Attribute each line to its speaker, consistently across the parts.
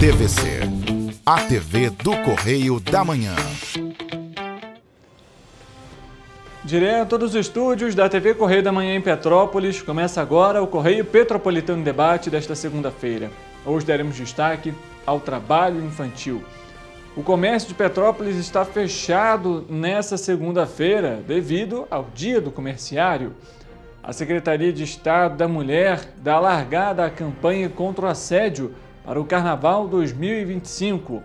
Speaker 1: TVC, a TV do Correio da Manhã.
Speaker 2: Direto dos estúdios da TV Correio da Manhã em Petrópolis, começa agora o Correio Petropolitano Debate desta segunda-feira. Hoje daremos destaque ao trabalho infantil. O comércio de Petrópolis está fechado nesta segunda-feira devido ao Dia do Comerciário. A Secretaria de Estado da Mulher dá largada à campanha contra o assédio para o Carnaval 2025.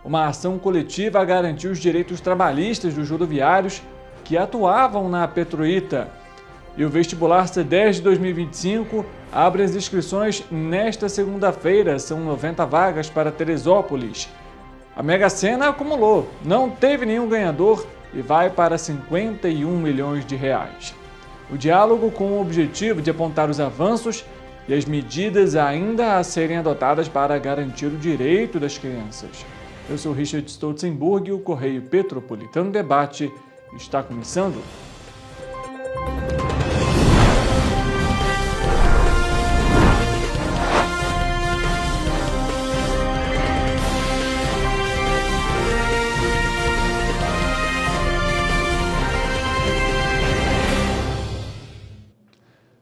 Speaker 2: Uma ação coletiva garantiu os direitos trabalhistas dos rodoviários que atuavam na Petroita. E o vestibular C10 de 2025 abre as inscrições nesta segunda-feira. São 90 vagas para Teresópolis. A Mega Sena acumulou, não teve nenhum ganhador e vai para 51 milhões de reais. O diálogo com o objetivo de apontar os avanços e as medidas ainda a serem adotadas para garantir o direito das crianças. Eu sou Richard Stolzenburg e o Correio Petropolitano Debate está começando.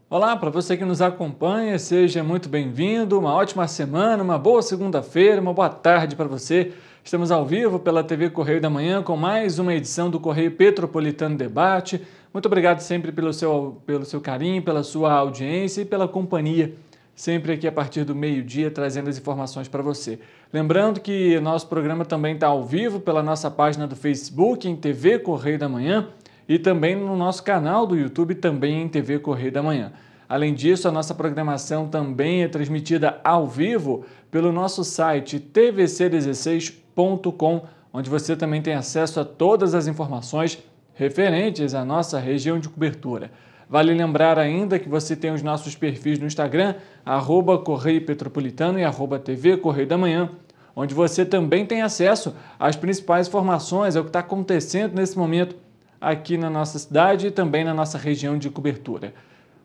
Speaker 2: Olá, para você que nos acompanha, seja muito bem-vindo, uma ótima semana, uma boa segunda-feira, uma boa tarde para você. Estamos ao vivo pela TV Correio da Manhã com mais uma edição do Correio Petropolitano Debate. Muito obrigado sempre pelo seu carinho, pela sua audiência e pela companhia, sempre aqui a partir do meio-dia trazendo as informações para você. Lembrando que nosso programa também está ao vivo pela nossa página do Facebook em TV Correio da Manhã e também no nosso canal do YouTube, também em TV Correio da Manhã. Além disso, a nossa programação também é transmitida ao vivo pelo nosso site tvc16.com, onde você também tem acesso a todas as informações referentes à nossa região de cobertura. Vale lembrar ainda que você tem os nossos perfis no Instagram, @Correio Petropolitano e @TV Correio da Manhã, onde você também tem acesso às principais informações, ao que está acontecendo nesse momento aqui na nossa cidade e também na nossa região de cobertura.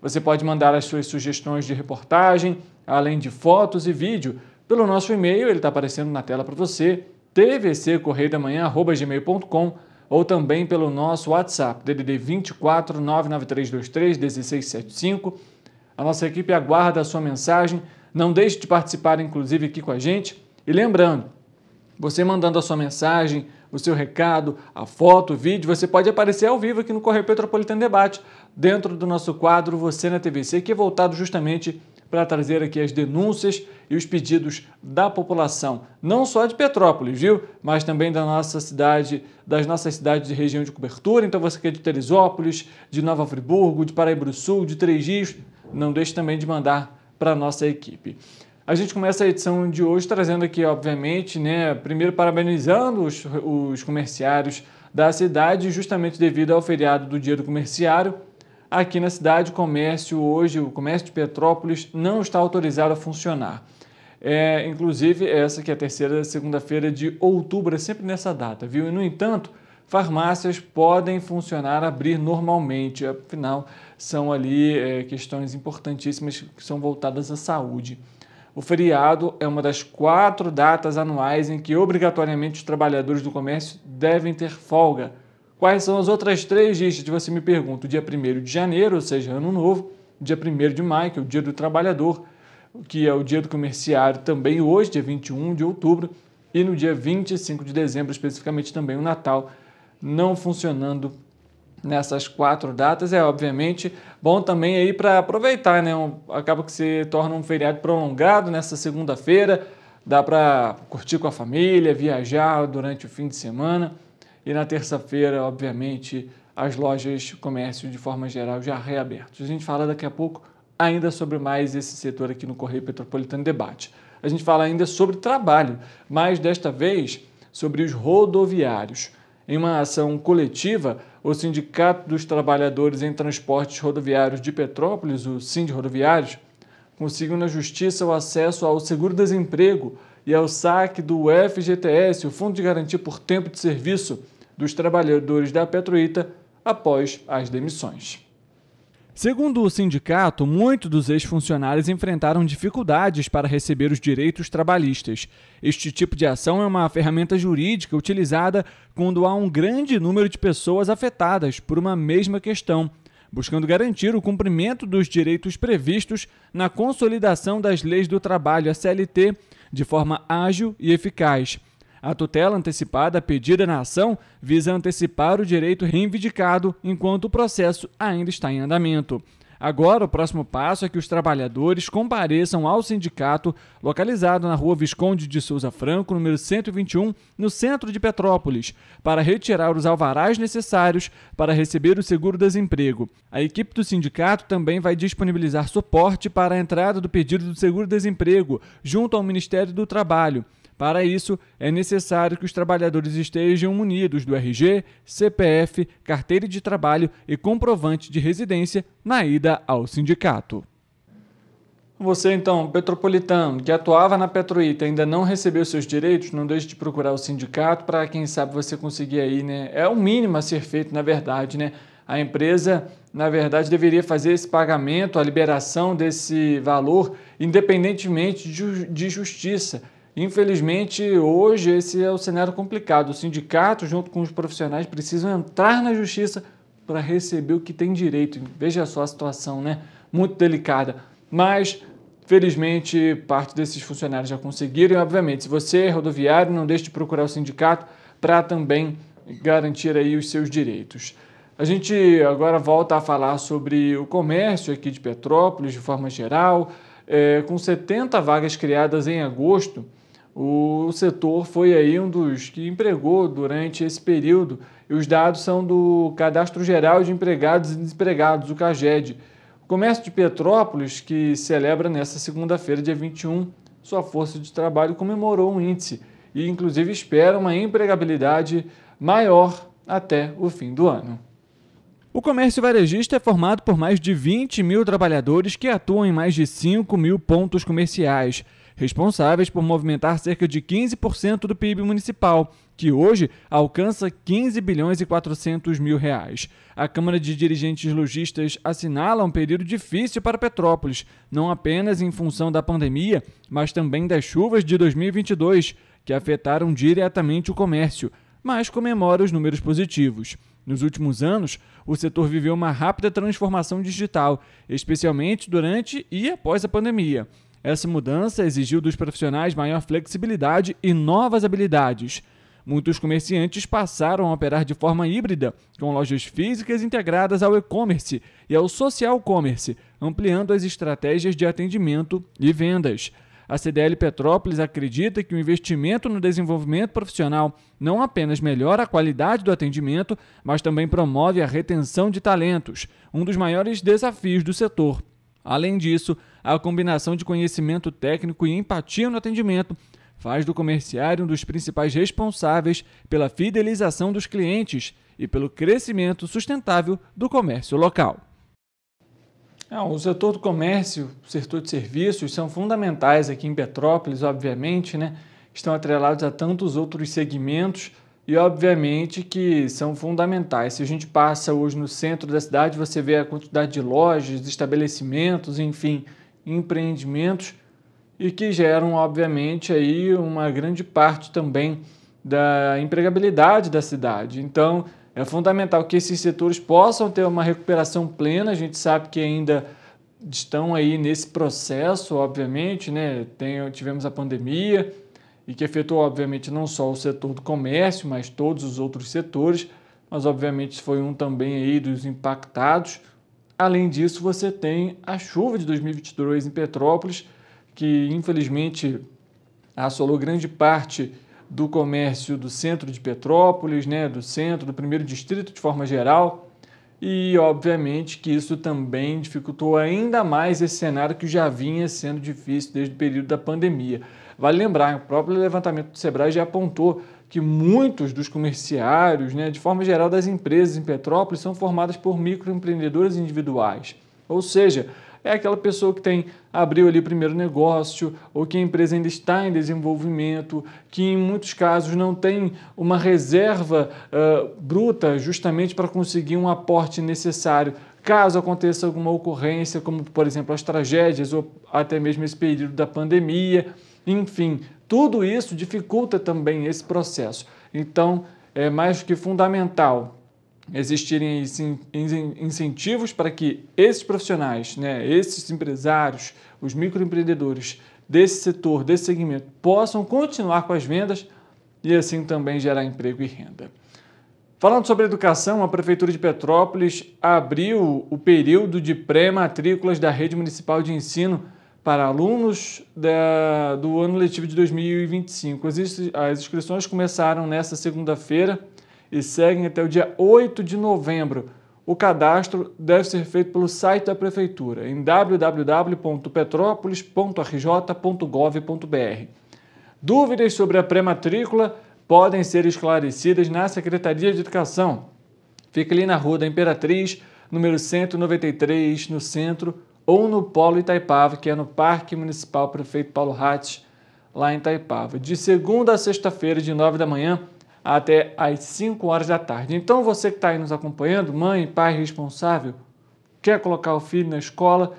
Speaker 2: Você pode mandar as suas sugestões de reportagem, além de fotos e vídeo, pelo nosso e-mail, ele está aparecendo na tela para você, tvccorreiodamanhã@gmail.com, ou também pelo nosso WhatsApp, DDD 24 99323 1675. A nossa equipe aguarda a sua mensagem, não deixe de participar, inclusive, aqui com a gente. E lembrando, você mandando a sua mensagem, o seu recado, a foto, o vídeo, você pode aparecer ao vivo aqui no Correio Petropolitano Debate, dentro do nosso quadro Você na TVC, que é voltado justamente para trazer aqui as denúncias e os pedidos da população, não só de Petrópolis, viu? Mas também da nossa cidade, das nossas cidades de região de cobertura. Então você que é de Teresópolis, de Nova Friburgo, de Paraíba do Sul, de Três Rios, não deixe também de mandar para a nossa equipe. A gente começa a edição de hoje trazendo aqui, obviamente, primeiro parabenizando os comerciários da cidade, justamente devido ao feriado do Dia do Comerciário. Aqui na cidade, o comércio de Petrópolis não está autorizado a funcionar. Inclusive, essa que é a terceira segunda-feira de outubro, é sempre nessa data, viu? E, no entanto, farmácias podem funcionar, abrir normalmente, afinal, são ali questões importantíssimas que são voltadas à saúde. O feriado é uma das 4 datas anuais em que obrigatoriamente os trabalhadores do comércio devem ter folga. Quais são as outras 3 dias? Você me pergunta. O dia 1º de janeiro, ou seja, Ano Novo, o dia 1º de maio, que é o Dia do Trabalhador, que é o Dia do Comerciário também hoje, dia 21 de outubro, e no dia 25 de dezembro, especificamente também o Natal, não funcionando nessas 4 datas. É obviamente bom também aí para aproveitar, acaba que se torna um feriado prolongado nessa segunda-feira, dá para curtir com a família, viajar durante o fim de semana e na terça-feira, obviamente, as lojas, comércio de forma geral já reabertos. A gente fala daqui a pouco ainda sobre mais esse setor aqui no Correio Petropolitano Debate. A gente fala ainda sobre trabalho, mas desta vez sobre os rodoviários. Em uma ação coletiva, o Sindicato dos Trabalhadores em Transportes Rodoviários de Petrópolis, o Sindrodoviários, conseguiu na Justiça o acesso ao seguro-desemprego e ao saque do FGTS, o Fundo de Garantia por Tempo de Serviço dos Trabalhadores da Petroita, após as demissões. Segundo o sindicato, muitos dos ex-funcionários enfrentaram dificuldades para receber os direitos trabalhistas. Este tipo de ação é uma ferramenta jurídica utilizada quando há um grande número de pessoas afetadas por uma mesma questão, buscando garantir o cumprimento dos direitos previstos na Consolidação das Leis do Trabalho, a CLT, de forma ágil e eficaz. A tutela antecipada pedida na ação visa antecipar o direito reivindicado enquanto o processo ainda está em andamento. Agora, o próximo passo é que os trabalhadores compareçam ao sindicato localizado na Rua Visconde de Souza Franco, número 121, no centro de Petrópolis, para retirar os alvarás necessários para receber o seguro-desemprego. A equipe do sindicato também vai disponibilizar suporte para a entrada do pedido do seguro-desemprego junto ao Ministério do Trabalho. Para isso, é necessário que os trabalhadores estejam munidos do RG, CPF, carteira de trabalho e comprovante de residência na ida ao sindicato. Você, então, petropolitano, que atuava na Petroita e ainda não recebeu seus direitos, não deixe de procurar o sindicato para, quem sabe, você conseguir aí, né? É o mínimo a ser feito, na verdade, né? A empresa, na verdade, deveria fazer esse pagamento, a liberação desse valor, independentemente de justiça. Infelizmente, hoje esse é o cenário complicado. O sindicato, junto com os profissionais, precisam entrar na justiça para receber o que tem direito. Veja só a situação, né? Muito delicada. Mas, felizmente, parte desses funcionários já conseguiram. E, obviamente, se você é rodoviário, não deixe de procurar o sindicato para também garantir aí os seus direitos. A gente agora volta a falar sobre o comércio aqui de Petrópolis, de forma geral. Com 70 vagas criadas em agosto, o setor foi aí um dos que empregou durante esse período, e os dados são do Cadastro Geral de Empregados e Desempregados, o CAGED. O comércio de Petrópolis, que celebra nesta segunda-feira, dia 21, sua força de trabalho, comemorou um índice e, inclusive, espera uma empregabilidade maior até o fim do ano. O comércio varejista é formado por mais de 20 mil trabalhadores que atuam em mais de 5 mil pontos comerciais, responsáveis por movimentar cerca de 15% do PIB municipal, que hoje alcança 15 bilhões e 400 mil reais. A Câmara de Dirigentes Lojistas assinala um período difícil para Petrópolis, não apenas em função da pandemia, mas também das chuvas de 2022, que afetaram diretamente o comércio, mas comemora os números positivos. Nos últimos anos, o setor viveu uma rápida transformação digital, especialmente durante e após a pandemia. Essa mudança exigiu dos profissionais maior flexibilidade e novas habilidades. Muitos comerciantes passaram a operar de forma híbrida, com lojas físicas integradas ao e-commerce e ao social commerce, ampliando as estratégias de atendimento e vendas. A CDL Petrópolis acredita que o investimento no desenvolvimento profissional não apenas melhora a qualidade do atendimento, mas também promove a retenção de talentos, um dos maiores desafios do setor. Além disso, a combinação de conhecimento técnico e empatia no atendimento faz do comerciário um dos principais responsáveis pela fidelização dos clientes e pelo crescimento sustentável do comércio local. O setor do comércio, o setor de serviços são fundamentais aqui em Petrópolis, obviamente, né? Estão atrelados a tantos outros segmentos e, obviamente, que são fundamentais. Se a gente passa hoje no centro da cidade, você vê a quantidade de lojas, estabelecimentos, enfim, empreendimentos e que geram, obviamente, aí uma grande parte também da empregabilidade da cidade. Então, é fundamental que esses setores possam ter uma recuperação plena. A gente sabe que ainda estão aí nesse processo, obviamente, né? Tivemos a pandemia e que afetou, obviamente, não só o setor do comércio, mas todos os outros setores, mas, obviamente, foi um também aí dos impactados. Além disso, você tem a chuva de 2022 em Petrópolis, que, infelizmente, assolou grande parte do comércio do centro de Petrópolis, né, do centro, do primeiro distrito de forma geral, e obviamente que isso também dificultou ainda mais esse cenário que já vinha sendo difícil desde o período da pandemia. Vale lembrar, o próprio levantamento do Sebrae já apontou que muitos dos comerciários, né, de forma geral das empresas em Petrópolis, são formadas por microempreendedores individuais, ou seja, é aquela pessoa que abriu ali o primeiro negócio ou que a empresa ainda está em desenvolvimento, que em muitos casos não tem uma reserva bruta justamente para conseguir um aporte necessário caso aconteça alguma ocorrência, como por exemplo as tragédias ou até mesmo esse período da pandemia, enfim, tudo isso dificulta também esse processo. Então, é mais que fundamental existirem incentivos para que esses profissionais, esses empresários, os microempreendedores desse setor, desse segmento, possam continuar com as vendas e assim também gerar emprego e renda. Falando sobre educação, a Prefeitura de Petrópolis abriu o período de pré-matrículas da Rede Municipal de Ensino para alunos do ano letivo de 2025. As inscrições começaram nesta segunda-feira e seguem até o dia 8 de novembro. O cadastro deve ser feito pelo site da Prefeitura, em www.petropolis.rj.gov.br. Dúvidas sobre a pré-matrícula podem ser esclarecidas na Secretaria de Educação. Fica ali na Rua da Imperatriz, número 193, no centro, ou no Polo Itaipava, que é no Parque Municipal Prefeito Paulo Hatz, lá em Itaipava, de segunda a sexta-feira, de 9 da manhã até às 5 horas da tarde. Então, você que está aí nos acompanhando, mãe, pai responsável, quer colocar o filho na escola,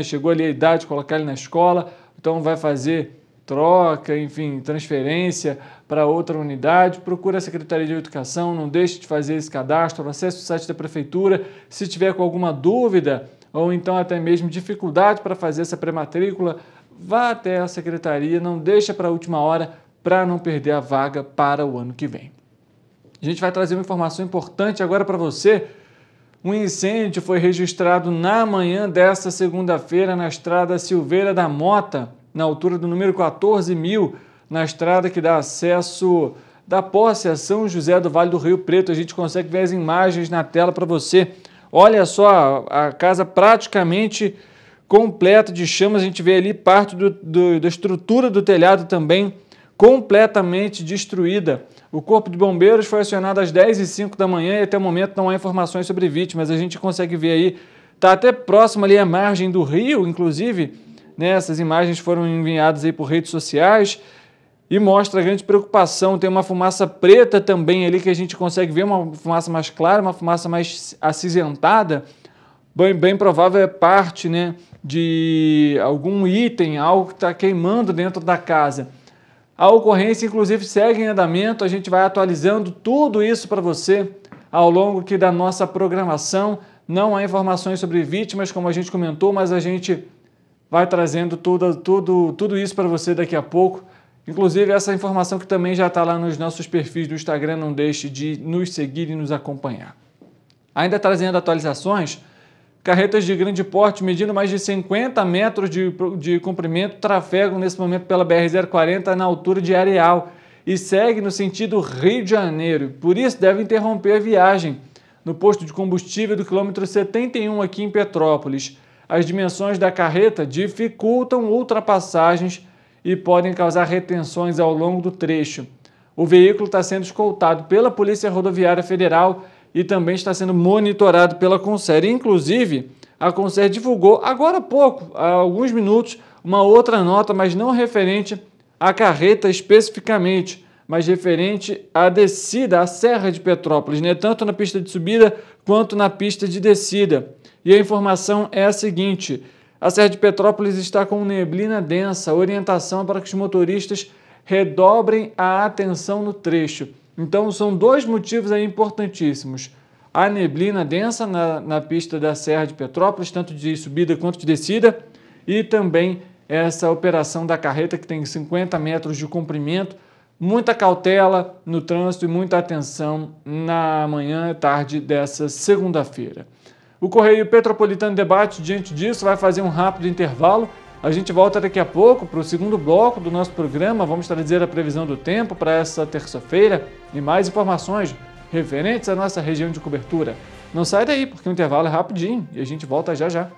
Speaker 2: chegou ali a idade de colocar ele na escola, então vai fazer troca, enfim, transferência para outra unidade, procura a Secretaria de Educação, não deixe de fazer esse cadastro, acesse o site da Prefeitura. Se tiver com alguma dúvida ou então até mesmo dificuldade para fazer essa pré-matrícula, vá até a Secretaria, não deixa para a última hora para não perder a vaga para o ano que vem. A gente vai trazer uma informação importante agora para você. Um incêndio foi registrado na manhã desta segunda-feira na estrada Silveira da Mota, na altura do número 14.000, na estrada que dá acesso da Posse a São José do Vale do Rio Preto. A gente consegue ver as imagens na tela para você. Olha só, a casa praticamente completa de chamas. A gente vê ali parte da estrutura do telhado também completamente destruída. O Corpo de Bombeiros foi acionado às 10h05 da manhã e até o momento não há informações sobre vítimas. A gente consegue ver aí, está até próximo ali à margem do rio, inclusive, essas imagens foram enviadas aí por redes sociais e mostra grande preocupação. Tem uma fumaça preta também ali que a gente consegue ver, uma fumaça mais clara, uma fumaça mais acinzentada. Bem provável é parte de algum item, algo que está queimando dentro da casa. A ocorrência, inclusive, segue em andamento. A gente vai atualizando tudo isso para você ao longo aqui da nossa programação. Não há informações sobre vítimas, como a gente comentou, mas a gente vai trazendo tudo isso para você daqui a pouco. Inclusive, essa informação que também já está lá nos nossos perfis do Instagram, não deixe de nos seguir e nos acompanhar. Ainda trazendo atualizações, carretas de grande porte, medindo mais de 50 metros de comprimento, trafegam nesse momento pela BR-040 na altura de Areal e segue no sentido Rio de Janeiro. Por isso, deve interromper a viagem no posto de combustível do quilômetro 71 aqui em Petrópolis. As dimensões da carreta dificultam ultrapassagens e podem causar retenções ao longo do trecho. O veículo está sendo escoltado pela Polícia Rodoviária Federal e também está sendo monitorado pela Conser. Inclusive, a Conser divulgou agora há pouco, há alguns minutos, uma outra nota, mas não referente à carreta especificamente, mas referente à descida, à Serra de Petrópolis, tanto na pista de subida quanto na pista de descida. E a informação é a seguinte: a Serra de Petrópolis está com neblina densa, orientação para que os motoristas redobrem a atenção no trecho. Então, são dois motivos aí importantíssimos. A neblina densa na pista da Serra de Petrópolis, tanto de subida quanto de descida, e também essa operação da carreta que tem 50 metros de comprimento. Muita cautela no trânsito e muita atenção na manhã e tarde dessa segunda-feira. O Correio Petropolitano Debate, diante disso, vai fazer um rápido intervalo. A gente volta daqui a pouco para o segundo bloco do nosso programa. Vamos trazer a previsão do tempo para essa terça-feira e mais informações referentes à nossa região de cobertura. Não sai daí, porque o intervalo é rapidinho e a gente volta já já.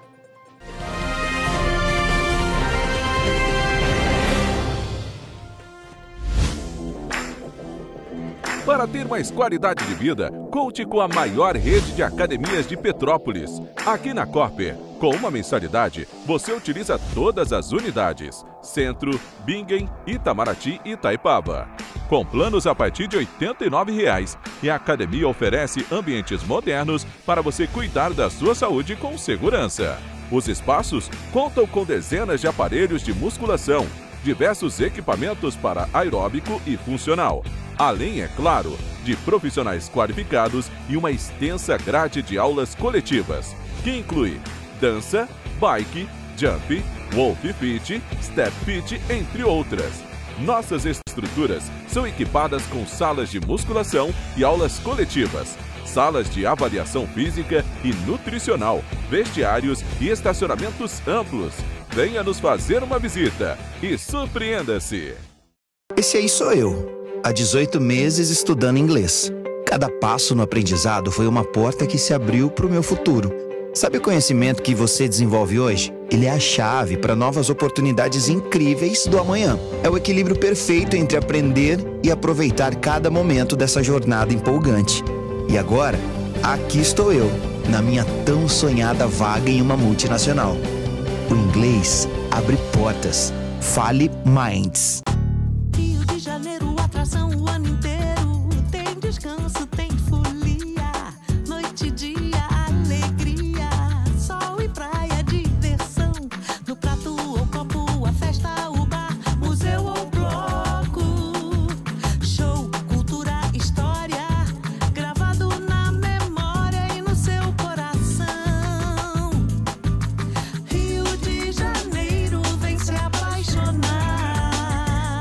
Speaker 3: Para ter mais qualidade de vida, conte com a maior rede de academias de Petrópolis. Aqui na Corper, com uma mensalidade, você utiliza todas as unidades: Centro, Bingen, Itamaraty e Itaipava. com planos a partir de R$ 89,00. E a academia oferece ambientes modernos para você cuidar da sua saúde com segurança. Os espaços contam com dezenas de aparelhos de musculação, diversos equipamentos para aeróbico e funcional, além, é claro, de profissionais qualificados e uma extensa grade de aulas coletivas, que inclui dança, bike, jump, wolf fit, step fit, entre outras. Nossas estruturas são equipadas com salas de musculação e aulas coletivas, salas de avaliação física e nutricional, vestiários e estacionamentos amplos. Venha nos fazer uma visita e surpreenda-se!
Speaker 4: Esse aí sou eu, há 18 meses estudando inglês. Cada passo no aprendizado foi uma porta que se abriu para o meu futuro. Sabe o conhecimento que você desenvolve hoje? Ele é a chave para novas oportunidades incríveis do amanhã. É o equilíbrio perfeito entre aprender e aproveitar cada momento dessa jornada empolgante. E agora, aqui estou eu, na minha tão sonhada vaga em uma multinacional. O inglês abre portas. Fale Minds.
Speaker 5: Rio de Janeiro, atração o ano inteiro. Tem descanso, tem folia. Noite e dia, alegria. Sol e praia, diversão. No prato ou copo, a festa, o bar, museu ou bloco. Show, cultura, história. Gravado na memória e no seu coração. Rio de Janeiro, vem se apaixonar.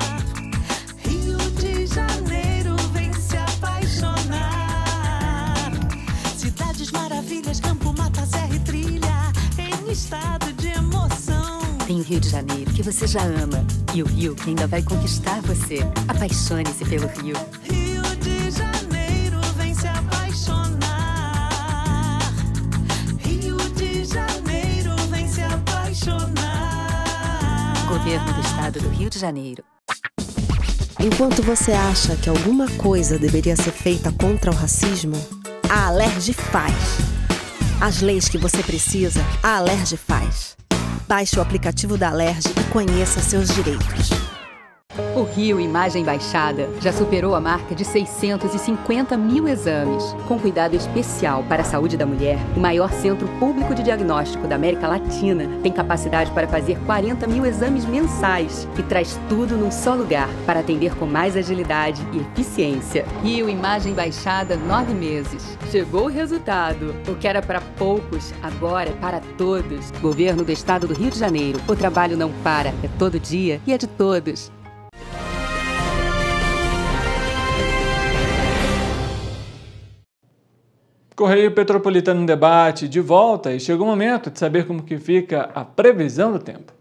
Speaker 5: Rio de Janeiro, vem se apaixonar. Cidades maravilhas, campo, mata, serra e trilha, em estado de emoção.
Speaker 6: Tem o Rio de Janeiro, que você já ama, e o Rio que ainda vai conquistar você. Apaixone-se pelo Rio.
Speaker 5: Rio de Janeiro, vem se apaixonar. Rio de Janeiro, vem se apaixonar.
Speaker 6: Governo do Estado do Rio de Janeiro.
Speaker 7: Enquanto você acha que alguma coisa deveria ser feita contra o racismo, a Alerj faz. As leis que você precisa, a Alerj faz. Baixe o aplicativo da Alerj e conheça seus direitos.
Speaker 6: O Rio Imagem Baixada já superou a marca de 650 mil exames. Com cuidado especial para a saúde da mulher, o maior centro público de diagnóstico da América Latina tem capacidade para fazer 40 mil exames mensais e traz tudo num só lugar para atender com mais agilidade e eficiência. Rio Imagem Baixada, 9 meses. Chegou o resultado. O que era para poucos, agora é para todos. Governo do Estado do Rio de Janeiro. O trabalho não para, é todo dia e é de todos.
Speaker 2: Correio Petropolitano em Debate de volta e chegou o momento de saber como que fica a previsão do tempo.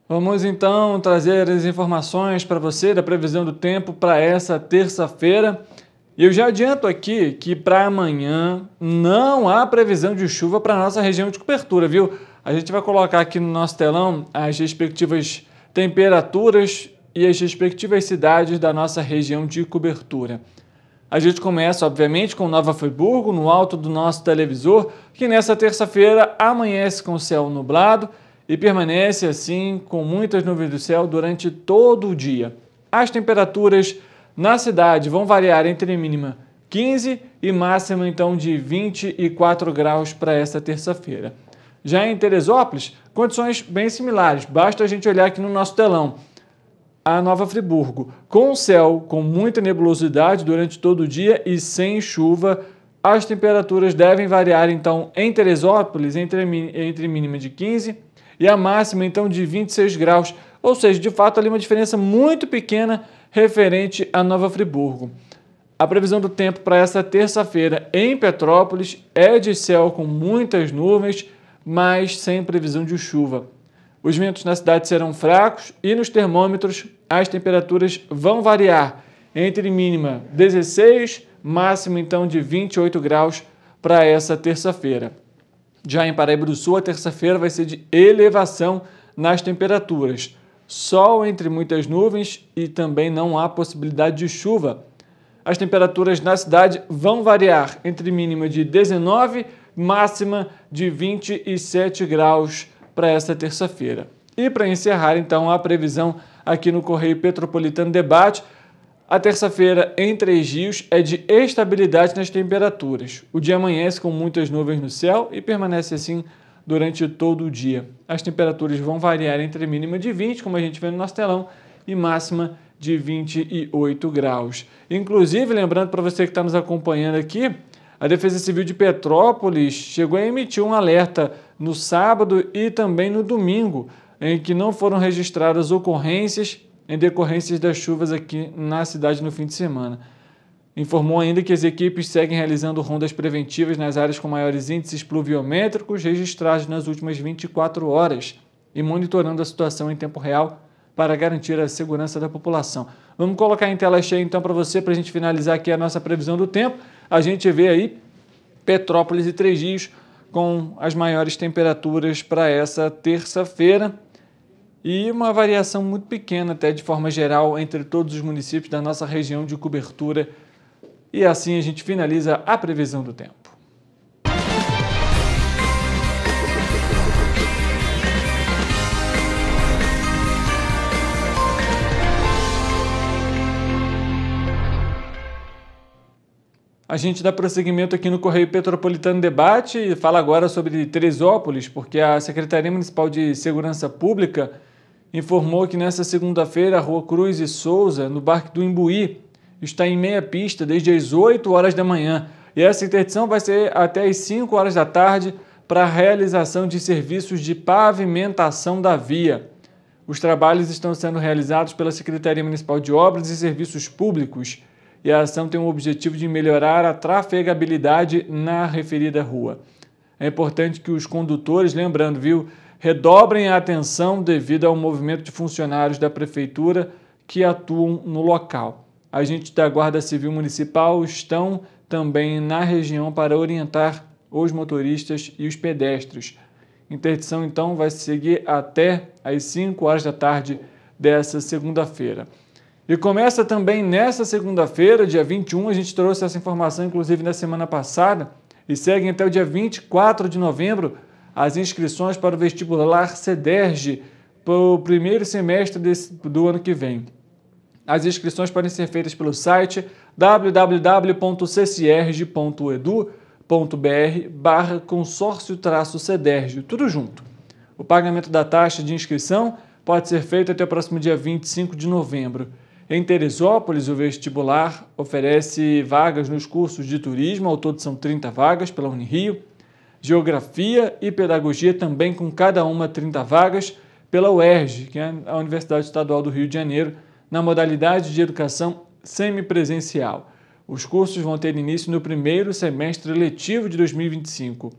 Speaker 2: Vamos então trazer as informações para você da previsão do tempo para essa terça-feira. E eu já adianto aqui que para amanhã não há previsão de chuva para a nossa região de cobertura, viu? A gente vai colocar aqui no nosso telão as respectivas temperaturas e as respectivas cidades da nossa região de cobertura. A gente começa, obviamente, com Nova Friburgo, no alto do nosso televisor, que nessa terça-feira amanhece com céu nublado e permanece assim com muitas nuvens do céu durante todo o dia. As temperaturas na cidade vão variar entre mínima 15 e máxima então de 24 graus para esta terça-feira. Já em Teresópolis, condições bem similares, basta a gente olhar aqui no nosso telão. A Nova Friburgo, com céu com muita nebulosidade durante todo o dia e sem chuva, as temperaturas devem variar então em Teresópolis entre mínima de 15 e a máxima então de 26 graus, ou seja, de fato ali uma diferença muito pequena referente a Nova Friburgo. A previsão do tempo para essa terça-feira em Petrópolis é de céu com muitas nuvens, mas sem previsão de chuva. Os ventos na cidade serão fracos e nos termômetros as temperaturas vão variar entre mínima 16, máxima então de 28 graus para essa terça-feira. Já em Paraíba do Sul, a terça-feira vai ser de elevação nas temperaturas. Sol entre muitas nuvens e também não há possibilidade de chuva. as temperaturas na cidade vão variar entre mínima de 19, máxima de 27 graus para esta terça-feira. E para encerrar, então, a previsão aqui no Correio Petropolitano Debate, a terça-feira em Três Rios é de estabilidade nas temperaturas. O dia amanhece com muitas nuvens no céu e permanece assim durante todo o dia. As temperaturas vão variar entre mínima de 20, como a gente vê no nosso telão, e máxima de 28 graus. Inclusive, lembrando para você que está nos acompanhando aqui, a Defesa Civil de Petrópolis chegou a emitir um alerta no sábado e também no domingo, em que não foram registradas ocorrências em decorrências das chuvas aqui na cidade no fim de semana. Informou ainda que as equipes seguem realizando rondas preventivas nas áreas com maiores índices pluviométricos registrados nas últimas 24 horas e monitorando a situação em tempo real para garantir a segurança da população. Vamos colocar em tela cheia então para você, para a gente finalizar aqui a nossa previsão do tempo. A gente vê aí Petrópolis e Três Rios com as maiores temperaturas para essa terça-feira e uma variação muito pequena até de forma geral entre todos os municípios da nossa região de cobertura. E assim a gente finaliza a previsão do tempo. A gente dá prosseguimento aqui no Correio Petropolitano Debate e fala agora sobre Teresópolis, porque a Secretaria Municipal de Segurança Pública informou que nesta segunda-feira a Rua Cruz e Souza, no Parque do Imbuí, está em meia pista desde as 8 horas da manhã. E essa interdição vai ser até as 5 horas da tarde para a realização de serviços de pavimentação da via. Os trabalhos estão sendo realizados pela Secretaria Municipal de Obras e Serviços Públicos e a ação tem o objetivo de melhorar a trafegabilidade na referida rua. É importante que os condutores, lembrando, redobrem a atenção devido ao movimento de funcionários da Prefeitura que atuam no local. Agentes da Guarda Civil Municipal estão também na região para orientar os motoristas e os pedestres. Interdição, então, vai seguir até às 5 horas da tarde dessa segunda-feira. E começa também nessa segunda-feira, dia 21, a gente trouxe essa informação, inclusive, na semana passada, e seguem até o dia 24 de novembro as inscrições para o vestibular CEDERJ para o primeiro semestre do ano que vem. As inscrições podem ser feitas pelo site www.ccierj.edu.br/consórcio-CEDERJ, tudo junto. O pagamento da taxa de inscrição pode ser feito até o próximo dia 25 de novembro. Em Teresópolis, o vestibular oferece vagas nos cursos de turismo, ao todo são 30 vagas pela Unirio, Geografia e Pedagogia também com cada uma 30 vagas pela UERJ, que é a Universidade Estadual do Rio de Janeiro, na modalidade de educação semipresencial. Os cursos vão ter início no primeiro semestre letivo de 2025.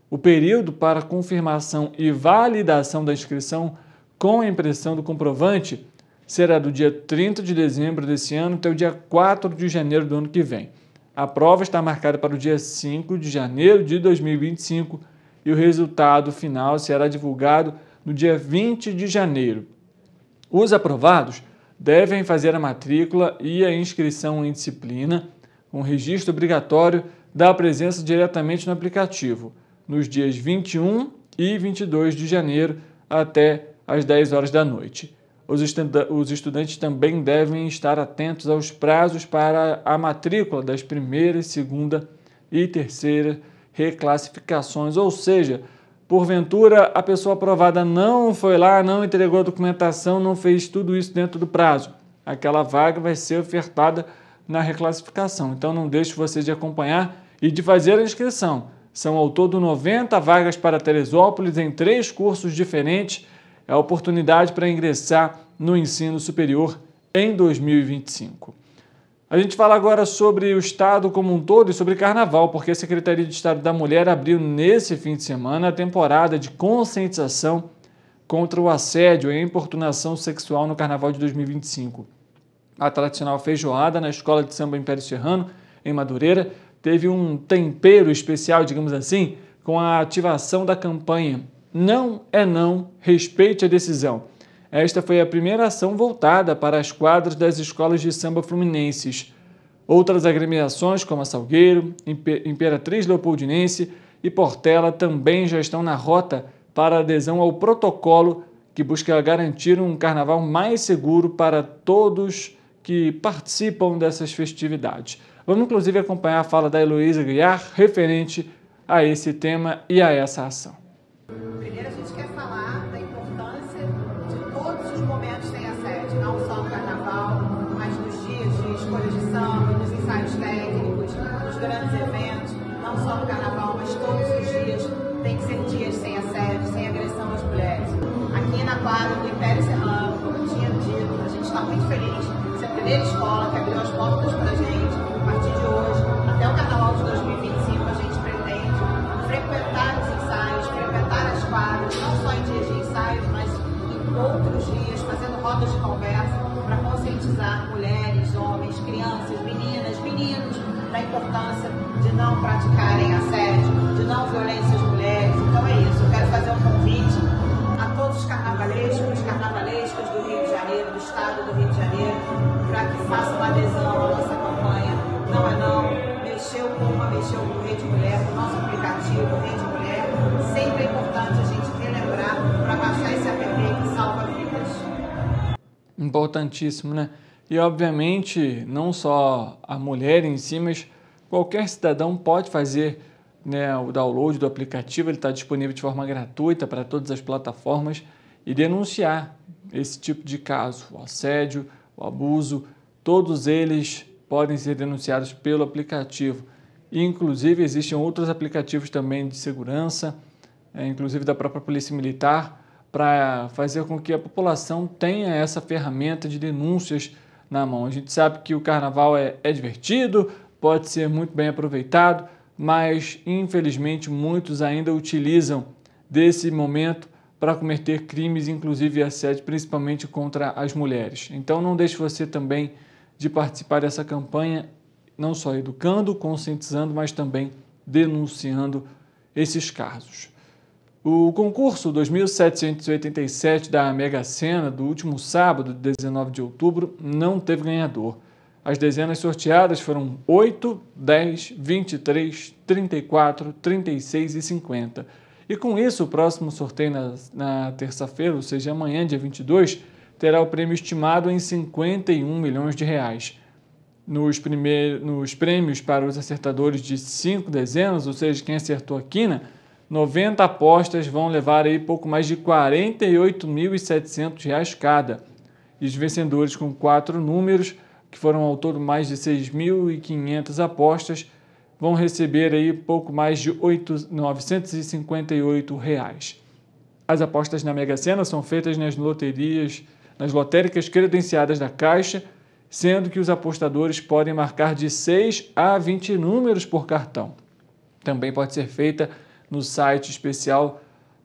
Speaker 2: O período para confirmação e validação da inscrição com a impressão do comprovante será do dia 30 de dezembro desse ano até o dia 4 de janeiro do ano que vem. A prova está marcada para o dia 5 de janeiro de 2025 e o resultado final será divulgado no dia 20 de janeiro. Os aprovados devem fazer a matrícula e a inscrição em disciplina, com registro obrigatório da presença diretamente no aplicativo, nos dias 21 e 22 de janeiro até às 10 horas da noite. Os estudantes também devem estar atentos aos prazos para a matrícula das primeira, segunda e terceira reclassificações, ou seja, porventura a pessoa aprovada não foi lá, não entregou a documentação, não fez tudo isso dentro do prazo. Aquela vaga vai ser ofertada na reclassificação. Então não deixe você de acompanhar e de fazer a inscrição. São ao todo 90 vagas para Teresópolis em 3 cursos diferentes. É a oportunidade para ingressar no ensino superior em 2025. A gente fala agora sobre o Estado como um todo e sobre Carnaval, porque a Secretaria de Estado da Mulher abriu nesse fim de semana a temporada de conscientização contra o assédio e a importunação sexual no Carnaval de 2025. A tradicional feijoada na Escola de Samba Império Serrano, em Madureira, teve um tempero especial, digamos assim, com a ativação da campanha Não é Não, Respeite a Decisão. Esta foi a primeira ação voltada para as quadras das escolas de samba fluminenses. Outras agremiações, como a Salgueiro, Imperatriz Leopoldinense e Portela, também já estão na rota para adesão ao protocolo que busca garantir um carnaval mais seguro para todos que participam dessas festividades. Vamos, inclusive, acompanhar a fala da Heloísa Guiar referente a esse tema e a essa ação.
Speaker 8: Primeiro, a gente quer falar da importância de todos os momentos sem assédio, não só no carnaval, mas nos dias de escolha de samba, nos ensaios técnicos, nos grandes eventos, não só no carnaval, mas todos os dias tem que ser dias sem assédio, sem agressão às mulheres. Aqui na quadra do Império Serrano, como eu tinha dito, a gente está muito feliz de ser a primeira escola que abriu as portas para a gente. A partir de hoje, até o carnaval de 2025, a gente pretende frequentar os ensaios, frequentar as quadras, não só em dias de ensaios, mas em outros dias, fazendo rodas de conversa para conscientizar mulheres, homens, crianças, meninas, meninos da importância de não praticarem assédio, de não violência às mulheres. Então é isso, eu quero fazer um convite a todos os carnavalescos, carnavalescas do Rio de Janeiro, do estado do Rio de Janeiro, para que façam adesão à nossa campanha. Não é não, mexeu com o Rede Mulher, o nosso aplicativo Rede Mulher. Sempre é importante a gente relembrar para baixar esse app que salva vidas.
Speaker 2: Importantíssimo, né? E, obviamente, não só a mulher em si, mas qualquer cidadão pode fazer, né, o download do aplicativo. Ele está disponível de forma gratuita para todas as plataformas e denunciar esse tipo de caso, o assédio, o abuso, todos eles podem ser denunciados pelo aplicativo. E, inclusive, existem outros aplicativos também de segurança, inclusive da própria Polícia Militar, para fazer com que a população tenha essa ferramenta de denúncias na mão. A gente sabe que o carnaval é divertido, pode ser muito bem aproveitado, mas, infelizmente, muitos ainda utilizam desse momento para cometer crimes, inclusive assédio, principalmente contra as mulheres. Então, não deixe você também de participar dessa campanha, não só educando, conscientizando, mas também denunciando esses casos. O concurso 2787 da Mega Sena do último sábado, 19 de outubro, não teve ganhador. As dezenas sorteadas foram 8, 10, 23, 34, 36 e 50. E com isso, o próximo sorteio na terça-feira, ou seja, amanhã, dia 22, terá o prêmio estimado em 51 milhões de reais. Nos prêmios para os acertadores de 5 dezenas, ou seja, quem acertou a quina, 90 apostas vão levar aí pouco mais de R$ 48.700 cada. E os vencedores com 4 números, que foram ao todo mais de 6.500 apostas, vão receber aí pouco mais de R$ 958. As apostas na Mega Sena são feitas nas lotéricas credenciadas da Caixa, sendo que os apostadores podem marcar de 6 a 20 números por cartão. Também pode ser feita no site especial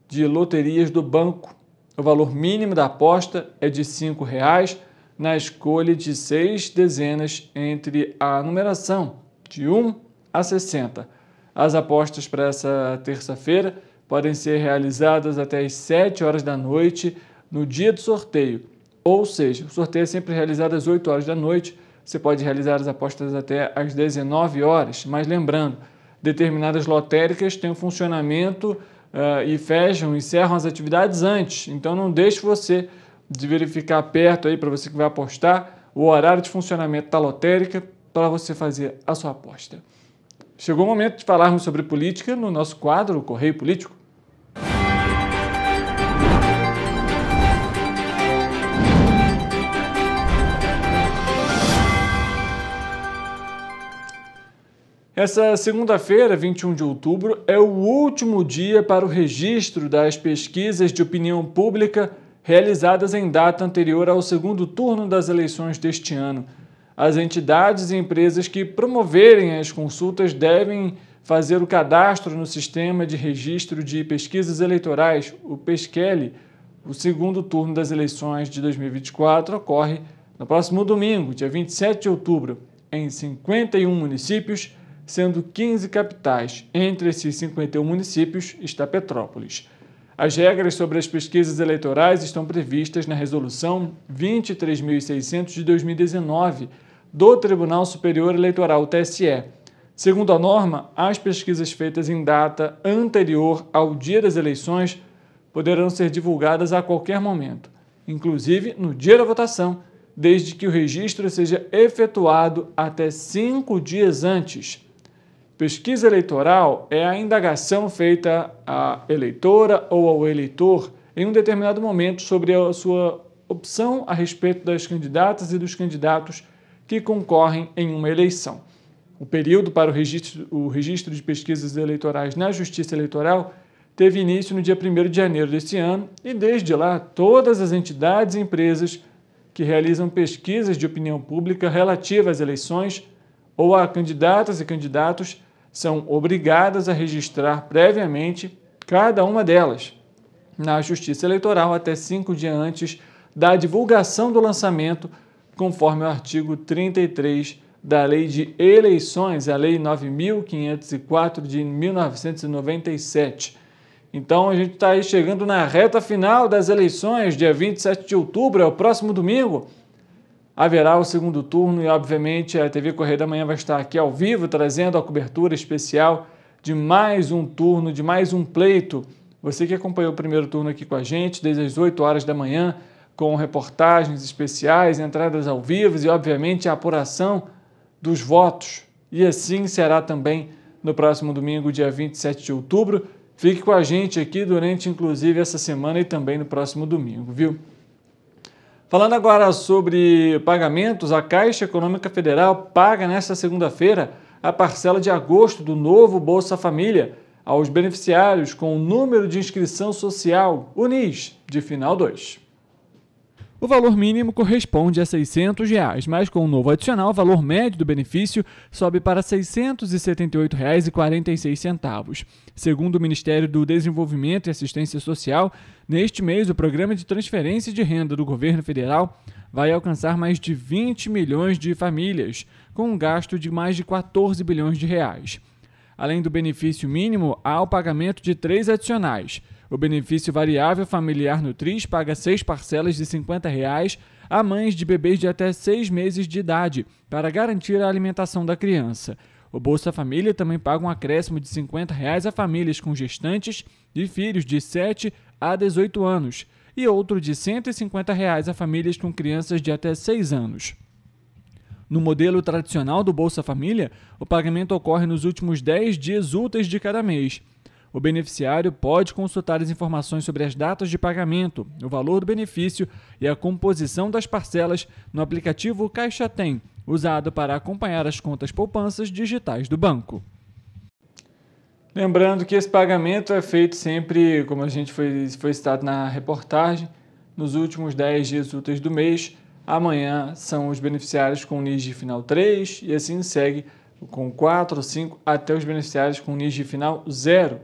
Speaker 2: de loterias do banco. O valor mínimo da aposta é de R$ 5,00 na escolha de 6 dezenas entre a numeração de 1 a 60. As apostas para essa terça-feira podem ser realizadas até às 7 horas da noite no dia do sorteio. Ou seja, o sorteio é sempre realizado às 8 horas da noite. Você pode realizar as apostas até às 19 horas. Mas lembrando, determinadas lotéricas têm um funcionamento e encerram as atividades antes. Então não deixe você de verificar perto aí, para você que vai apostar, o horário de funcionamento da lotérica para você fazer a sua aposta. Chegou o momento de falarmos sobre política no nosso quadro, o Correio Político. Essa segunda-feira, 21 de outubro, é o último dia para o registro das pesquisas de opinião pública realizadas em data anterior ao segundo turno das eleições deste ano. As entidades e empresas que promoverem as consultas devem fazer o cadastro no Sistema de Registro de Pesquisas Eleitorais, o PESQL. O segundo turno das eleições de 2024 ocorre no próximo domingo, dia 27 de outubro, em 51 municípios, sendo 15 capitais. Entre esses 51 municípios está Petrópolis. As regras sobre as pesquisas eleitorais estão previstas na Resolução 23.600 de 2019, do Tribunal Superior Eleitoral, TSE. Segundo a norma, as pesquisas feitas em data anterior ao dia das eleições poderão ser divulgadas a qualquer momento, inclusive no dia da votação, desde que o registro seja efetuado até 5 dias antes. Pesquisa eleitoral é a indagação feita à eleitora ou ao eleitor em um determinado momento sobre a sua opção a respeito das candidatas e dos candidatos que concorrem em uma eleição. O período para o registro de pesquisas eleitorais na Justiça Eleitoral teve início no dia 1º de janeiro deste ano e, desde lá, todas as entidades e empresas que realizam pesquisas de opinião pública relativas às eleições ou a candidatas e candidatos são obrigadas a registrar previamente cada uma delas na Justiça Eleitoral até 5 dias antes da divulgação do lançamento, conforme o artigo 33 da Lei de Eleições, a Lei 9.504 de 1997. Então, a gente está aí chegando na reta final das eleições, dia 27 de outubro, é o próximo domingo. Haverá o segundo turno e, obviamente, a TV Correio da Manhã vai estar aqui ao vivo, trazendo a cobertura especial de mais um turno, de mais um pleito. Você que acompanhou o primeiro turno aqui com a gente, desde as 8 horas da manhã, com reportagens especiais, entradas ao vivo e, obviamente, a apuração dos votos. E assim será também no próximo domingo, dia 27 de outubro. Fique com a gente aqui durante, inclusive, essa semana e também no próximo domingo, viu? Falando agora sobre pagamentos, a Caixa Econômica Federal paga nesta segunda-feira a parcela de agosto do novo Bolsa Família aos beneficiários com o número de inscrição social, o NIS, de final 2. O valor mínimo corresponde a R$ 600, mas com o novo adicional, o valor médio do benefício sobe para R$ 678,46. Segundo o Ministério do Desenvolvimento e Assistência Social, neste mês o programa de transferência de renda do governo federal vai alcançar mais de 20 milhões de famílias, com um gasto de mais de 14 bilhões de reais. Além do benefício mínimo, há o pagamento de 3 adicionais. O benefício variável familiar Nutris paga 6 parcelas de R$ 50 a mães de bebês de até 6 meses de idade, para garantir a alimentação da criança. O Bolsa Família também paga um acréscimo de R$ 50 a famílias com gestantes e filhos de 7 a 18 anos e outro de R$ 150 a famílias com crianças de até 6 anos. No modelo tradicional do Bolsa Família, o pagamento ocorre nos últimos 10 dias úteis de cada mês. O beneficiário pode consultar as informações sobre as datas de pagamento, o valor do benefício e a composição das parcelas no aplicativo Caixa Tem, usado para acompanhar as contas poupanças digitais do banco. Lembrando que esse pagamento é feito sempre, como a gente foi citado na reportagem, nos últimos 10 dias úteis do mês. Amanhã são os beneficiários com NIS de final 3 e assim segue com 4, 5 até os beneficiários com NIS de final 0,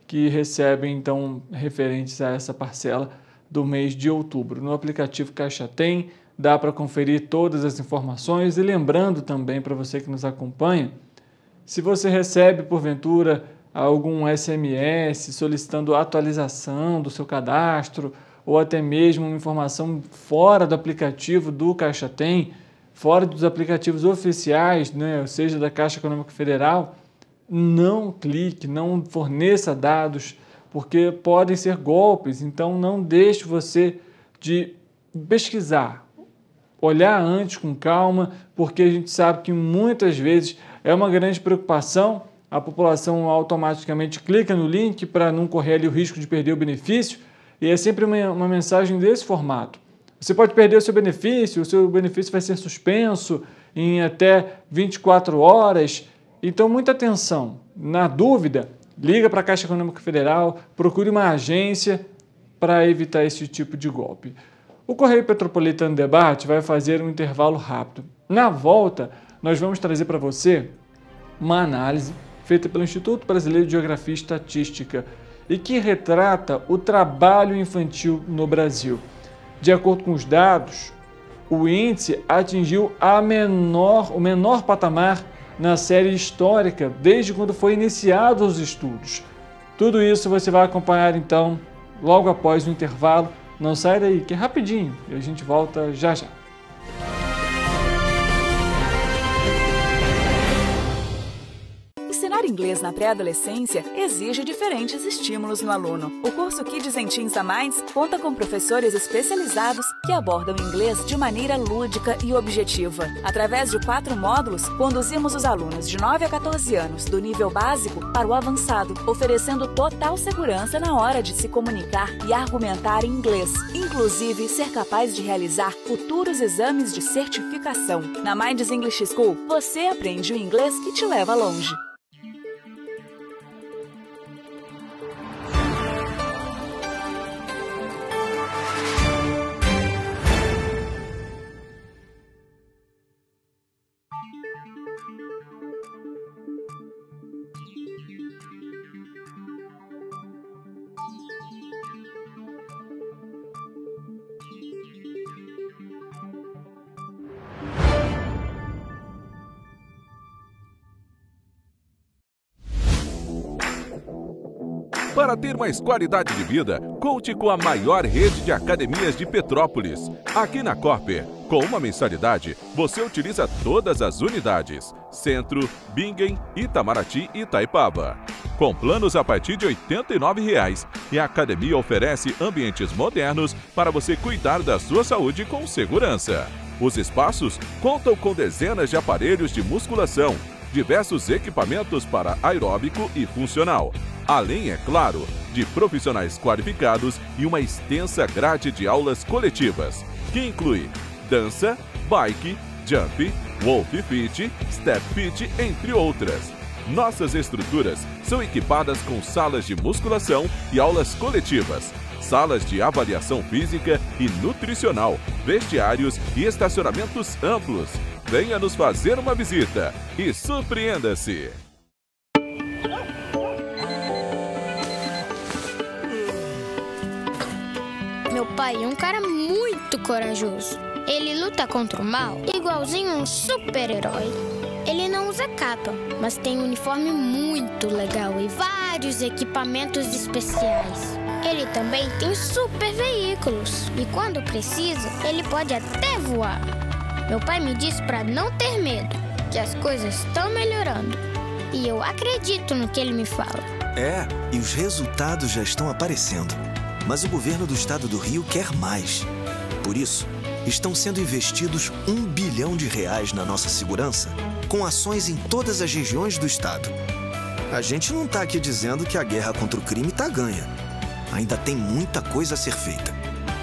Speaker 2: que recebem, então, referentes a essa parcela do mês de outubro. No aplicativo Caixa Tem, dá para conferir todas as informações e lembrando também para você que nos acompanha, se você recebe, porventura, algum SMS solicitando atualização do seu cadastro ou até mesmo uma informação fora do aplicativo do Caixa Tem, fora dos aplicativos oficiais, né, ou seja, da Caixa Econômica Federal, não clique, não forneça dados, porque podem ser golpes. Então, não deixe você de pesquisar, olhar antes com calma, porque a gente sabe que muitas vezes é uma grande preocupação, a população automaticamente clica no link para não correr ali o risco de perder o benefício, e é sempre uma mensagem desse formato. Você pode perder o seu benefício vai ser suspenso em até 24 horas, então muita atenção. Na dúvida, liga para a Caixa Econômica Federal, procure uma agência para evitar esse tipo de golpe. O Correio Petropolitano Debate vai fazer um intervalo rápido. Na volta, nós vamos trazer para você uma análise feita pelo Instituto Brasileiro de Geografia e Estatística e que retrata o trabalho infantil no Brasil. De acordo com os dados, o índice atingiu o menor patamar na série histórica desde quando foi iniciado os estudos. Tudo isso você vai acompanhar então logo após o intervalo. Não sai daí, que é rapidinho e a gente volta já já.
Speaker 9: inglês na pré-adolescência exige diferentes estímulos no aluno. O curso Kids and Teens a Mais conta com professores especializados que abordam o inglês de maneira lúdica e objetiva. Através de 4 módulos, conduzimos os alunos de 9 a 14 anos do nível básico para o avançado, oferecendo total segurança na hora de se comunicar e argumentar em inglês, inclusive ser capaz de realizar futuros exames de certificação. Na Minds English School, você aprende o inglês que te leva longe.
Speaker 3: Para ter mais qualidade de vida, conte com a maior rede de academias de Petrópolis. Aqui na Corper, com uma mensalidade, você utiliza todas as unidades: Centro, Bingen, Itamaraty e Itaipava. Com planos a partir de R$ 89,00, e a academia oferece ambientes modernos para você cuidar da sua saúde com segurança. Os espaços contam com dezenas de aparelhos de musculação, diversos equipamentos para aeróbico e funcional, além, é claro, de profissionais qualificados e uma extensa grade de aulas coletivas, que inclui dança, bike, jump, wolf fit, step fit, entre outras. Nossas estruturas são equipadas com salas de musculação e aulas coletivas, salas de avaliação física e nutricional, vestiários e estacionamentos amplos. Venha nos fazer uma visita e surpreenda-se!
Speaker 10: Meu pai é um cara muito corajoso. Ele luta contra o mal igualzinho um super-herói. Ele não usa capa, mas tem um uniforme muito legal e vários equipamentos especiais. Ele também tem super veículos e quando precisa, ele pode até voar. Meu pai me disse para não ter medo, que as coisas estão melhorando. E eu acredito no que ele me fala.
Speaker 11: E os resultados já estão aparecendo. Mas o governo do estado do Rio quer mais. Por isso, estão sendo investidos R$ 1 bilhão na nossa segurança, com ações em todas as regiões do estado. A gente não está aqui dizendo que a guerra contra o crime está ganha. Ainda tem muita coisa a ser feita.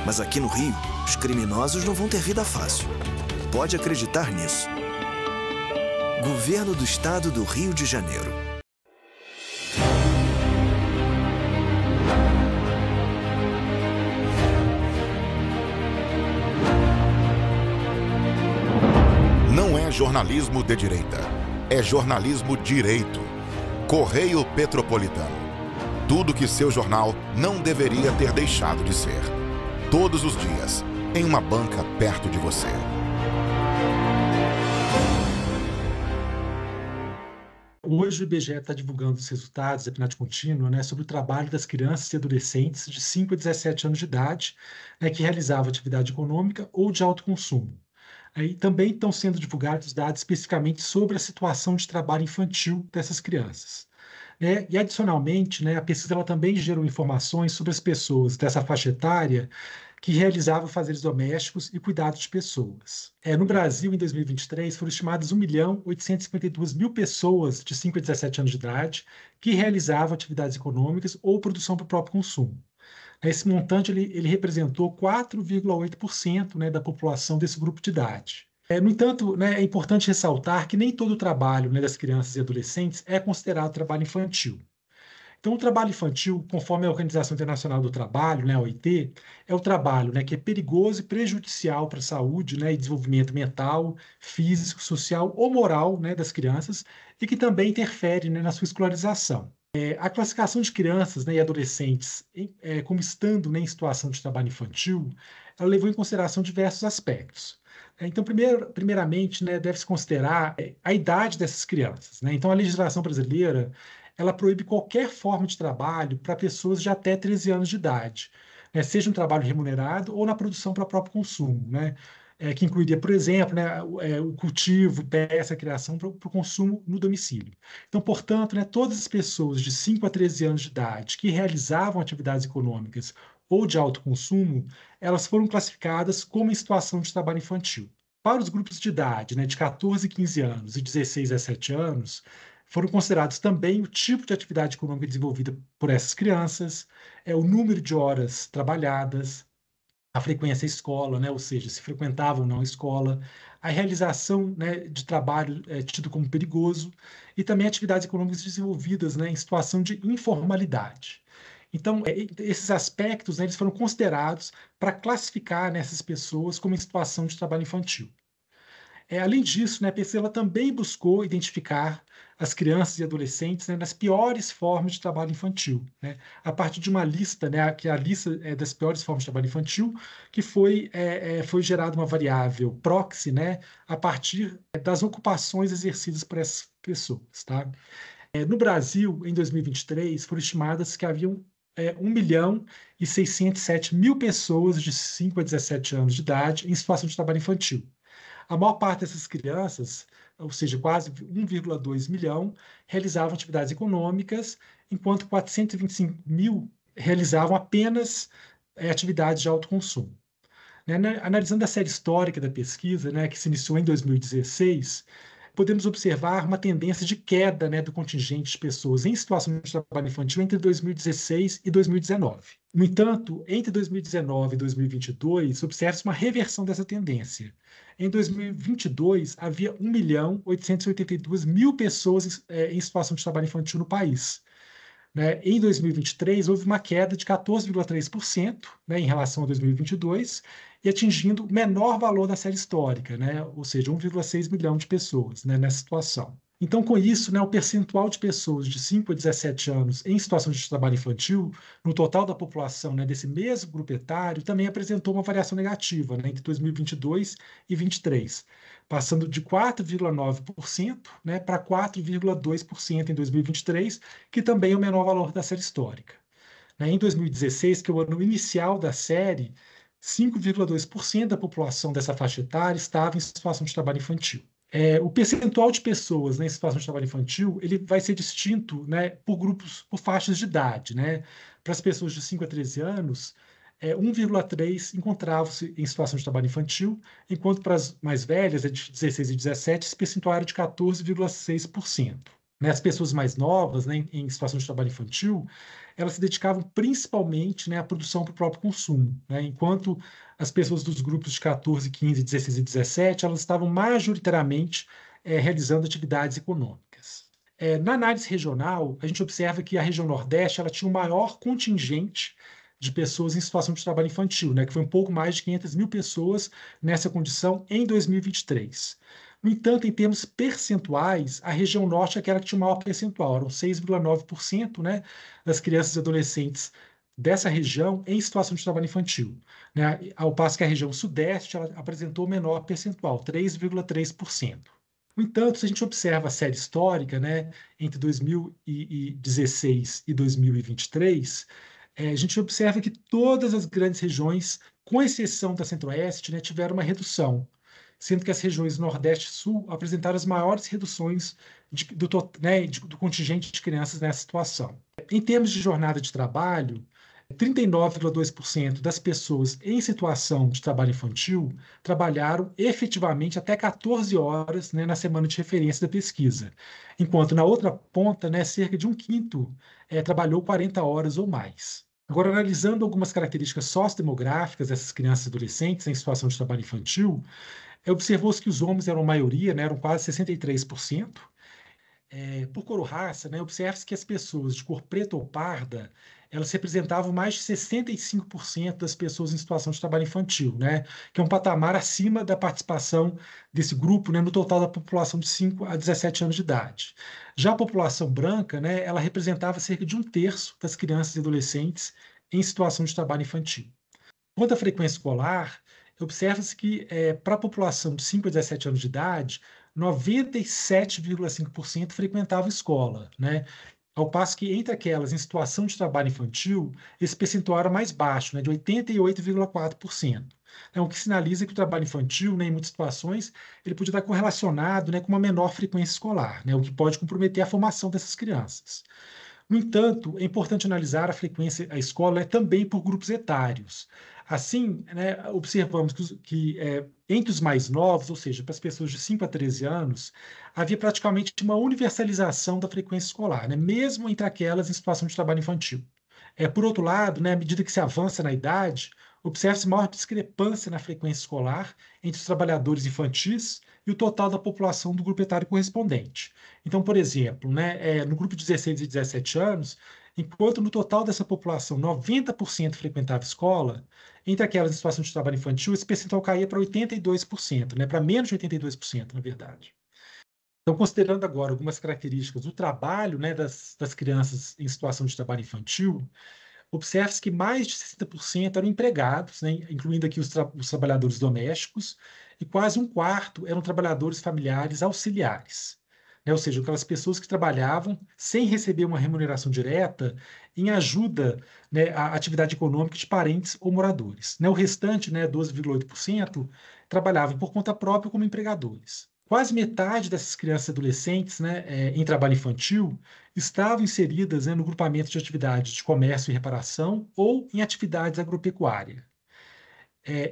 Speaker 11: Mas aqui no Rio, os criminosos não vão ter vida fácil. Pode acreditar nisso. Governo do Estado do Rio de Janeiro.
Speaker 1: Não é jornalismo de direita, é jornalismo direito. Correio Petropolitano. Tudo que seu jornal não deveria ter deixado de ser. Todos os dias, em uma banca perto de você.
Speaker 12: Hoje o IBGE está divulgando os resultados da PNAD contínua, sobre o trabalho das crianças e adolescentes de 5 a 17 anos de idade, que realizavam atividade econômica ou de alto consumo. Aí também estão sendo divulgados dados especificamente sobre a situação de trabalho infantil dessas crianças. E, adicionalmente, a pesquisa ela também gerou informações sobre as pessoas dessa faixa etária que realizavam fazeres domésticos e cuidados de pessoas. No Brasil, em 2023, foram estimadas 1.852.000 pessoas de 5 a 17 anos de idade que realizavam atividades econômicas ou produção para o próprio consumo. Esse montante ele representou 4,8% da população desse grupo de idade. No entanto, é importante ressaltar que nem todo o trabalho das crianças e adolescentes é considerado trabalho infantil. Então, o trabalho infantil, conforme a Organização Internacional do Trabalho, a OIT, é o trabalho que é perigoso e prejudicial para a saúde e desenvolvimento mental, físico, social ou moral das crianças e que também interfere na sua escolarização. A classificação de crianças e adolescentes como estando em situação de trabalho infantil, ela levou em consideração diversos aspectos. Então, primeiramente, deve-se considerar a idade dessas crianças. Então, a legislação brasileira ela proíbe qualquer forma de trabalho para pessoas de até 13 anos de idade, seja um trabalho remunerado ou na produção para próprio consumo. que incluiria, por exemplo, né, o cultivo, pesca, criação para o consumo no domicílio. Então, portanto, né, todas as pessoas de 5 a 13 anos de idade que realizavam atividades econômicas ou de alto consumo, elas foram classificadas como em situação de trabalho infantil. Para os grupos de idade, né, de 14 a 15 anos e 16 a 17 anos, foram considerados também o tipo de atividade econômica desenvolvida por essas crianças, o número de horas trabalhadas, a frequência à escola, né, ou seja, se frequentavam ou não a escola, a realização, né, de trabalho tido como perigoso e também atividades econômicas desenvolvidas, né, em situação de informalidade. Então, esses aspectos, né, eles foram considerados para classificar, né, essas pessoas como em situação de trabalho infantil. Além disso, né, a pesquisa ela também buscou identificar as crianças e adolescentes, né, nas piores formas de trabalho infantil, né, a partir de uma lista, né, que é a lista das piores formas de trabalho infantil, que foi gerada uma variável proxy, né, a partir das ocupações exercidas por essas pessoas. Tá? No Brasil, em 2023, foram estimadas que haviam 1.607.000 pessoas de 5 a 17 anos de idade em situação de trabalho infantil. A maior parte dessas crianças, ou seja, quase 1,2 milhão, realizavam atividades econômicas, enquanto 425.000 realizavam apenas atividades de alto consumo. Analisando a série histórica da pesquisa, né, que se iniciou em 2016, podemos observar uma tendência de queda, né, do contingente de pessoas em situação de trabalho infantil entre 2016 e 2019. No entanto, entre 2019 e 2022, observa-se uma reversão dessa tendência. Em 2022, havia 1.882.000 pessoas em situação de trabalho infantil no país. Né? Em 2023, houve uma queda de 14,3%, né, em relação a 2022, e atingindo o menor valor da série histórica, né, ou seja, 1,6 milhão de pessoas, né, nessa situação. Então, com isso, né, o percentual de pessoas de 5 a 17 anos em situação de trabalho infantil, no total da população, né, desse mesmo grupo etário, também apresentou uma variação negativa, né, entre 2022 e 2023, passando de 4,9%, né, para 4,2% em 2023, que também é o menor valor da série histórica. Em 2016, que é o ano inicial da série, 5,2% da população dessa faixa etária estava em situação de trabalho infantil. O percentual de pessoas, né, em situação de trabalho infantil, ele vai ser distinto, né, por grupos, por faixas de idade. Né? Para as pessoas de 5 a 13 anos, 1,3% encontravam-se em situação de trabalho infantil, enquanto para as mais velhas, de 16 e 17, esse percentual era de 14,6%. As pessoas mais novas, né, em situação de trabalho infantil, elas se dedicavam principalmente, né, à produção para o próprio consumo, né, enquanto as pessoas dos grupos de 14, 15, 16 e 17, elas estavam majoritariamente realizando atividades econômicas. Na análise regional, a gente observa que a região Nordeste ela tinha o maior contingente de pessoas em situação de trabalho infantil, né, que foi um pouco mais de 500.000 pessoas nessa condição em 2023. No entanto, em termos percentuais, a região norte é aquela que tinha o maior percentual, eram 6,9%, né, das crianças e adolescentes dessa região em situação de trabalho infantil. Né, ao passo que a região sudeste ela apresentou o menor percentual, 3,3%. No entanto, se a gente observa a série histórica, né, entre 2016 e 2023, a gente observa que todas as grandes regiões, com exceção da Centro-Oeste, né, tiveram uma redução, sendo que as regiões Nordeste e Sul apresentaram as maiores reduções do contingente de crianças nessa situação. Em termos de jornada de trabalho, 39,2% das pessoas em situação de trabalho infantil trabalharam efetivamente até 14 horas, né, na semana de referência da pesquisa, enquanto na outra ponta, né, cerca de 1/5 trabalhou 40 horas ou mais. Agora, analisando algumas características sociodemográficas dessas crianças e adolescentes em situação de trabalho infantil, observou-se que os homens eram a maioria, né, eram quase 63%. Por cor ou raça, né, observa-se que as pessoas de cor preta ou parda, elas representavam mais de 65% das pessoas em situação de trabalho infantil, né, que é um patamar acima da participação desse grupo, né, no total da população de 5 a 17 anos de idade. Já a população branca, né, ela representava cerca de 1/3 das crianças e adolescentes em situação de trabalho infantil. Quanto à frequência escolar, observa-se que para a população de 5 a 17 anos de idade, 97,5% frequentava escola, né? Ao passo que entre aquelas em situação de trabalho infantil, esse percentual era mais baixo, né, de 88,4%. o que sinaliza que o trabalho infantil, né, em muitas situações, ele pode estar correlacionado, né, com uma menor frequência escolar, né, o que pode comprometer a formação dessas crianças. No entanto, é importante analisar a frequência à escola, né, também por grupos etários. Assim, né, observamos que entre os mais novos, ou seja, para as pessoas de 5 a 13 anos, havia praticamente uma universalização da frequência escolar, né, mesmo entre aquelas em situação de trabalho infantil. Por outro lado, né, à medida que se avança na idade, observa-se maior discrepância na frequência escolar entre os trabalhadores infantis e o total da população do grupo etário correspondente. Então, por exemplo, né, no grupo de 16 e 17 anos, enquanto no total dessa população 90% frequentava escola, entre aquelas em situação de trabalho infantil, esse percentual caía para 82%, né, para menos de 82%, na verdade. Então, considerando agora algumas características do trabalho, né, das crianças em situação de trabalho infantil, observa-se que mais de 60% eram empregados, né, incluindo aqui os trabalhadores domésticos, e quase um quarto eram trabalhadores familiares auxiliares, né, ou seja, aquelas pessoas que trabalhavam sem receber uma remuneração direta em ajuda, né, à atividade econômica de parentes ou moradores. Né, o restante, né, 12,8%, trabalhavam por conta própria como empregadores. Quase metade dessas crianças e adolescentes, né, em trabalho infantil estavam inseridas, né, no grupamento de atividades de comércio e reparação ou em atividades agropecuárias.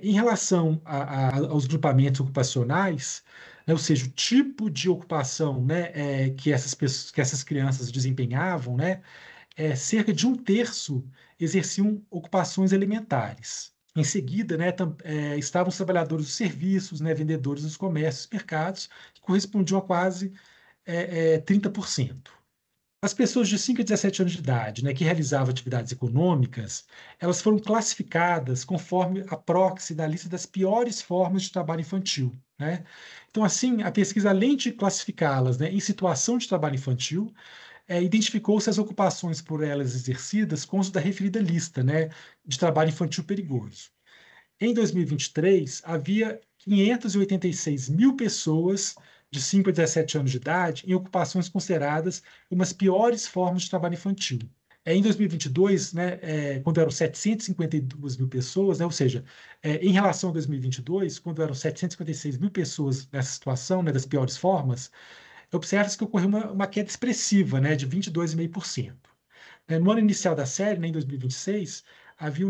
Speaker 12: Em relação aos grupamentos ocupacionais, né, ou seja, o tipo de ocupação, né, que essas crianças desempenhavam, né, cerca de 1/3 exerciam ocupações alimentares. Em seguida, né, estavam os trabalhadores dos serviços, né, vendedores dos comércios, mercados, que correspondiam a quase 30%. As pessoas de 5 a 17 anos de idade, né, que realizavam atividades econômicas, elas foram classificadas conforme a proxy da lista das piores formas de trabalho infantil, né? Então, assim, a pesquisa, além de classificá-las, né, em situação de trabalho infantil, identificou-se as ocupações por elas exercidas com os da referida lista, né, de trabalho infantil perigoso. Em 2023, havia 586 mil pessoas de 5 a 17 anos de idade em ocupações consideradas uma das piores formas de trabalho infantil. Em 2022, né, quando eram 752 mil pessoas, né, ou seja, em relação a 2022, quando eram 756 mil pessoas nessa situação, né, das piores formas, observa-se que ocorreu uma queda expressiva, né, de 22,5%. No ano inicial da série, né, em 2026, havia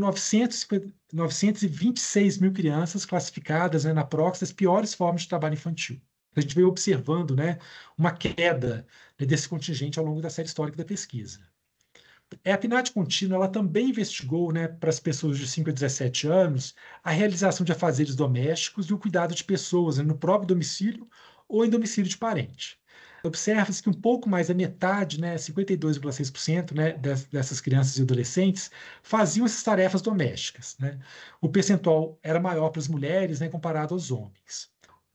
Speaker 12: 926 mil crianças classificadas, né, na proxy das piores formas de trabalho infantil. A gente veio observando, né, uma queda, né, desse contingente ao longo da série histórica da pesquisa. A PNAD contínua ela também investigou, né, para as pessoas de 5 a 17 anos a realização de afazeres domésticos e o cuidado de pessoas, né, no próprio domicílio ou em domicílio de parente. Observa-se que um pouco mais da metade, né, 52,6%, né, dessas crianças e adolescentes faziam essas tarefas domésticas, né? O percentual era maior para as mulheres, né, comparado aos homens.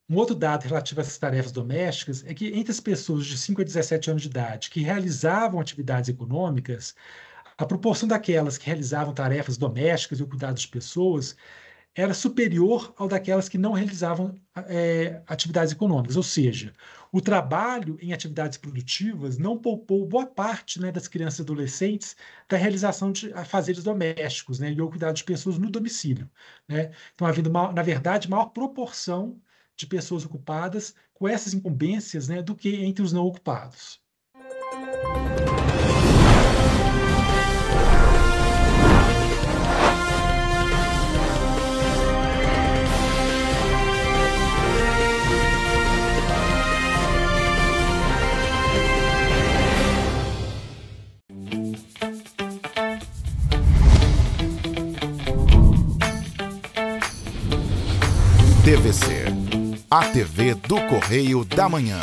Speaker 12: Um outro dado relativo a essas tarefas domésticas é que entre as pessoas de 5 a 17 anos de idade que realizavam atividades econômicas, a proporção daquelas que realizavam tarefas domésticas e o cuidado de pessoas era superior ao daquelas que não realizavam atividades econômicas, ou seja, o trabalho em atividades produtivas não poupou boa parte, né, das crianças e adolescentes da realização de afazeres domésticos, né, e o cuidado de pessoas no domicílio, né? Então, havendo, na verdade, maior proporção de pessoas ocupadas com essas incumbências, né, do que entre os não ocupados.
Speaker 1: TVC, a TV do Correio da Manhã.